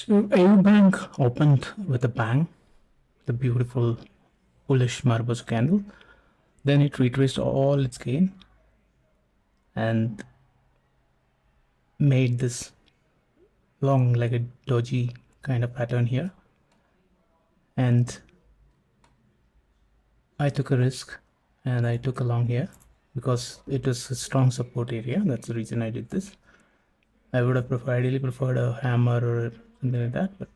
So AUBANK opened with a bang, the beautiful bullish Marbosa candle. Then it retraced all its gain and made this long legged doji kind of pattern here. And I took a risk and I took a long here because it was a strong support area. That's the reason I did this. I would have ideally preferred a hammer or something like that, but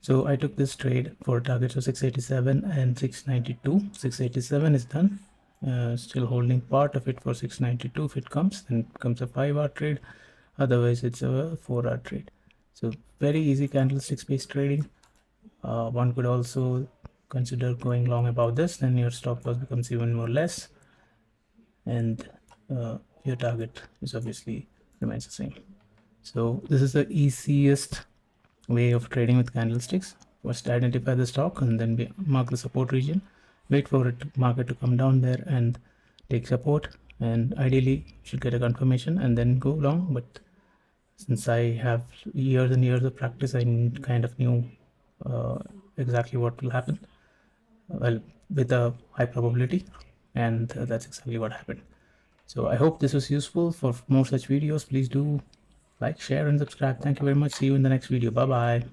so I took this trade for targets of 687 and 692. 687 is done. Still holding part of it for 692. If it comes, then it becomes a 5-hour trade. Otherwise, it's a 4-hour trade. So very easy candlestick based trading. One could also consider going long about this. Then your stop loss becomes even more less, and your target is obviously remains the same. So this is the easiest way of trading with candlesticks. First identify the stock and then mark the support region, wait for it market to come down there and take support, and ideally you should get a confirmation and then go long. But since I have years and years of practice, I kind of knew exactly what will happen, well, with a high probability, and that's exactly what happened. So I hope this was useful. For more such videos, please do like, share and subscribe. Thank you very much. See you in the next video. Bye bye.